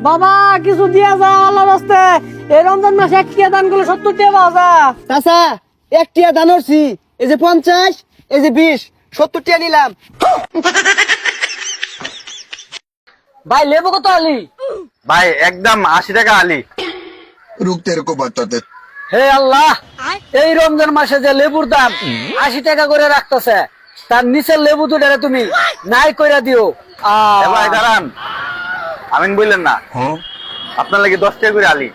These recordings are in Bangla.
বাবা কিছু দিয়া যা আল্লাহর রাস্তে। এই রমজান মাসে 1 টিয়া দান করলে 70 টিয়া পাওয়া যায়। চাচা 1 টিয়া দান করছি, এই যে 50, এই যে 20, 70 টিয়া নিলাম। ভাই লেবু কত আলি? ভাই একদম 80 টাকা আলি। रुक तेरे को बताते। হে আল্লাহ, এই রমজান মাসে যে লেবুর দাম 80 টাকা করে রাখতেছে, তার নিচের লেবু দুটারে তুমি নাই কইরা দিও। এ ভাই দাঁড়ান, আমিন বললেন না, আপনার লাগি 10 টাকা করে আলি।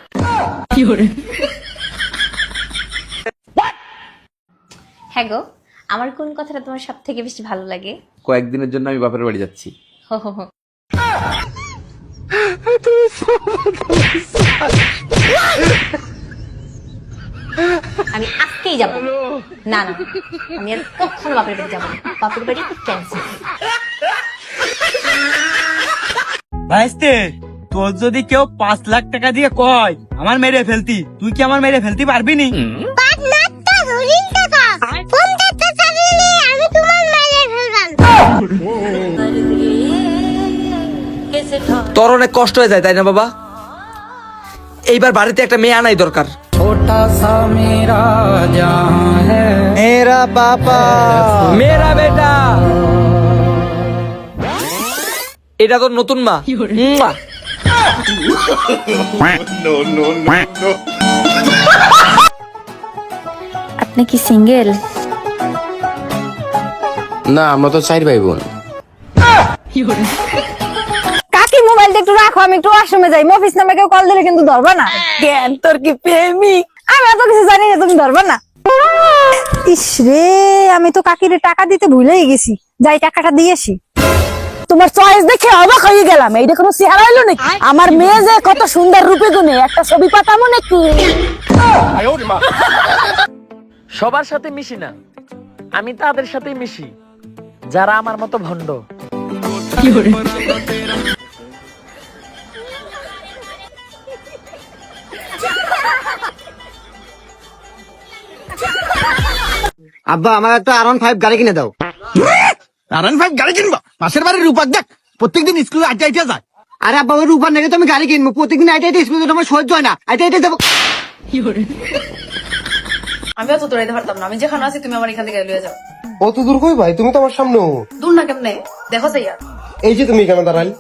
হ্যাঁ গো, আমার কোন কথাটা তোমার সব থেকে বেশি ভালো লাগে? কয়েকদিনের জন্য আমি বাপের বাড়ি যাচ্ছি। হো হো হো। আমি আজকেই যাব না। না, আমি আর কখনো বাপের বাড়ি যাবো না। বাপের বাড়ি ক্যান্সেল। ভাইস্তে, তোর যদি কেউ 5 লাখ টাকা দিয়ে কয় আমার মেরে ফেলতি, তুই কি আমার মেরে ফেলতে পারবি নি? তোর অনেক কষ্ট হয়ে যায় তাই না বাবা? এইবার বাড়িতে একটা মেয়ে আনাই দরকার। মেরা পাপা, মেরা বেটা। এটা তো নতুন মা। মুয়া। আপনি কি সিঙ্গেল? না, আমরা তো 4 ভাই বোন। কাকি মোবাইলটা একটু রাখো, আমি একটু ওয়াশরুমে যাই। মফিস নামে কেউ কল দিলে কিন্তু ধরবা না। জ্ঞান তোর কি প্রেমিক? আমি এত কিছু জানি না, তুমি ধরবা না। ইস রে, আমি তো কাকিরে টাকা দিতে ভুলেই গেছি। যাই টাকাটা দিয়েছি। তোমার চয়েস দেখে অবাক হয়ে গেলাম। এইটা কোনো চেহারা হইলো নাকি? আমার মেয়ে যে কত সুন্দর রূপে গুণে, একটা ছবি পাঠামো নাকি? সবার সাথে মিশি না, আমি তাদের সাথেই মিশি যারা আমার মতো ভণ্ড। আব্বা আমার একটা R15 গাড়ি কিনে দাও। R15 গাড়ি কিনবা? পাশের বাড়ির রূপাক দেখ প্রত্যেকদিন স্কুলে আইতে আইতে যায়। আরে আব্বা ওই রূপার নাকি তো আমি গাড়ি কিনবো, প্রত্যেকদিন আইতে আইতে স্কুলে তোমার সহ্য হয় না, আইতে আইতে যাবো। আমিও তো দৌড়াইতে পারতাম না। আমি যেখানে আছি তুমি আমার এখান থেকে লয়ে যাও। অত দূর কই ভাই, তুমি তো আমার সামনে। দূর না কেমনে দেখো যাইয়া। এই যে তুমি কেন দাঁড়াই?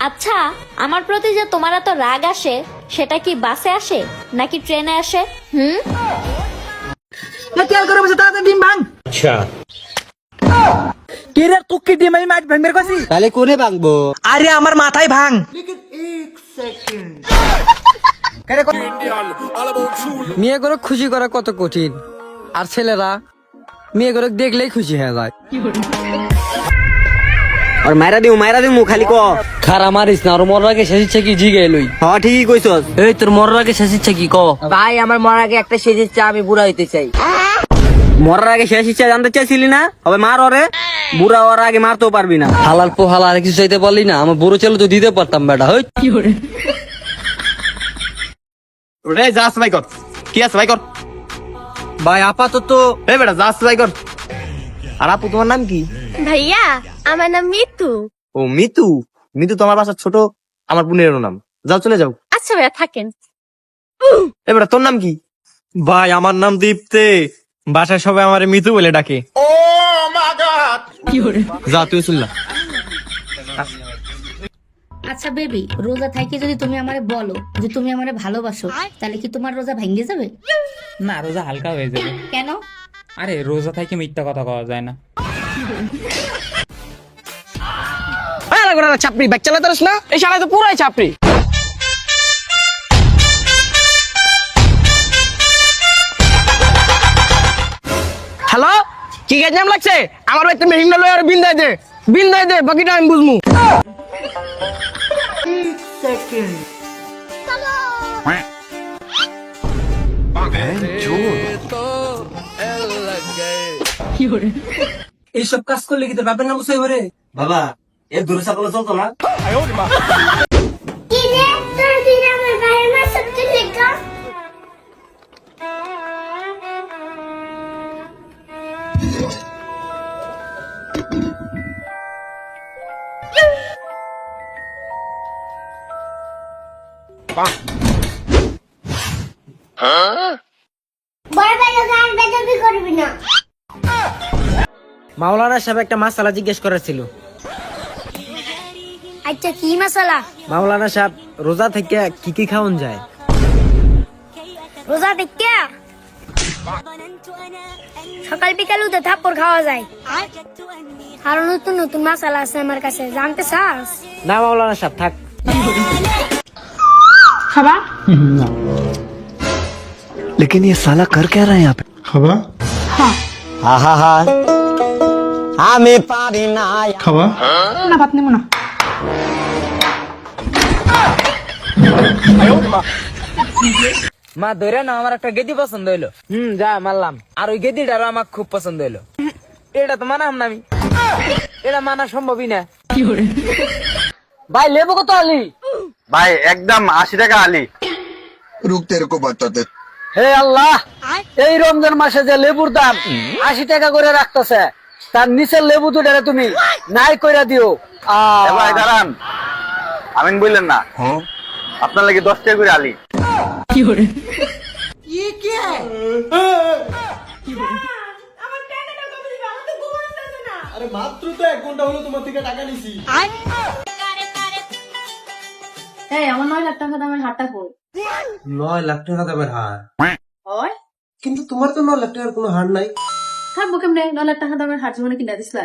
আচ্ছা, আমার প্রতি যে তোমার এত রাগ আসে, সেটা কি বাসে আসে নাকি ট্রেনে আসে? খেয়াল করে বসে তাড়াতাড়ি ডিম ভাঙ। আচ্ছা, কে রে তুই কি ডিম আমি মাইট ভাঙ বের করছিস? তাহলে কোনে ভাঙবো? আরে আমার মাথায় ভাঙ। মেয়ে করে খুশি করা কত কঠিন, আর ছেলেরা মেয়ে করে দেখলেই খুশি হয়ে যায়। আর মাইরা দিমু খালি ক। খারা মারিস না, আর মরার আগে শেষ ইচ্ছা কি জিগে লই। হ্যাঁ ঠিকই কইছস। এই তোর মরার আগে শেষ ইচ্ছা কি ক? ভাই আমার মরার আগে একটা শেষ ইচ্ছা, আমি বুড়া হইতে চাই। মরার আগে শেষ ইচ্ছা জানতে চাইছিলি না? হবে মার ওরে, বুড়া হওয়ার আগে মারতেও পারবি না। হালাল পোহাল আর কিছু চাইতে পারলি না? আমার বুড়ো ছেলে তো দিতে পারতাম বেটা। হই রে যাস ভাই কর, কি আছে ভাই কর। ভাই আপাতত এ বেটা যাস ভাই কর। আর আপু তোমার নাম কি? ভাইয়া, আমার নাম মিতু। ও মিতু। মিতু তোমার বাসার ছোট, আমার বোনেরও নাম। যাও চলে যাও। আচ্ছা ভাইয়া থাকেন। এ বেটা তোর নাম কি? ভাই আমার নাম দীপ্তে, বাসায় সবাই আমার মিতু বলে ডাকে। ও মাই গড, যা তুই শুনলা। আচ্ছা বেবি, রোজা থাকি যদি তুমি আমারে বলো যে তুমি আমারে ভালোবাসো, তাহলে কি তোমার রোজা ভেঙে যাবে? না, রোজা হালকা হয়ে যাবে। কেন? আরে রোজা থেকে মিথ্যা কথা কওয়া যায় না। চাপড়ি বাইক চালাতে পারিস না? এই শালা তো পুরাই চাপড়ি। হ্যালো, কি কাজ নাম লাগছে? আমার বাড়িতে মেহিন লয় আর বিন্দাই দে, বাকিটা আমি বুঝমু। এইসব কাজ করলে কি তোর বাপের নাম বুঝাই বলে? বাবা এর দূরে সাপলা চলতো না। মাওলানা সাহেব একটা মাসালা জিজ্ঞেস করার ছিল। আচ্ছা কি মশলা? মাওলানা সাহেব রোজা থেকে কি কি খাওয়ান যায়? রোজা থেকে সকাল বিকাল উঠে থাপ্পড় খাওয়া যায়। আরো নতুন নতুন মশলা আছে আমার কাছে, জানতে চাস? না মাওলানা সাহেব থাক। খাবা? लेकिन ये साला कर क्या रहा है यहाँ पे? खावा আমি পারি না। खावा না ভাত নেবো না। মা ধরে না, আমার একটা গেদি পছন্দ হইলো। যা মারলাম। আর ওই গেদিটারও আমার খুব পছন্দ হইলো। এটা তো মানাম না আমি, এটা মানা সম্ভবই না। ভাই লেবু কত আলি? ভাই একদম 80 টাকা আলি। रुक तेरे को बताते। হে আল্লাহ, এই রমজান মাসে যে লেবুর দাম 80 টাকা করে রাখতেছে, তার নিচের লেবু দুটারে তুমি নাই কইরা দিও। এ ভাই দাঁড়ান, আমিন বললেন না, আপনার লাগে 10 টাকা করে আলি। আরে মাত্র তো 1 ঘন্টা হলো তোমার থেকে টাকা নিছি। এই আমার 9 লাখ টাকা দামের হারটা কই? 9 লাখ টাকা দামের হার। হয়? কিন্তু তোমার তো 9 লাখ টাকার কোনো হার নাই। থাকবো কেমনে? 9 লাখ টাকা দামের হার জীবনে কিনা দিছিলা?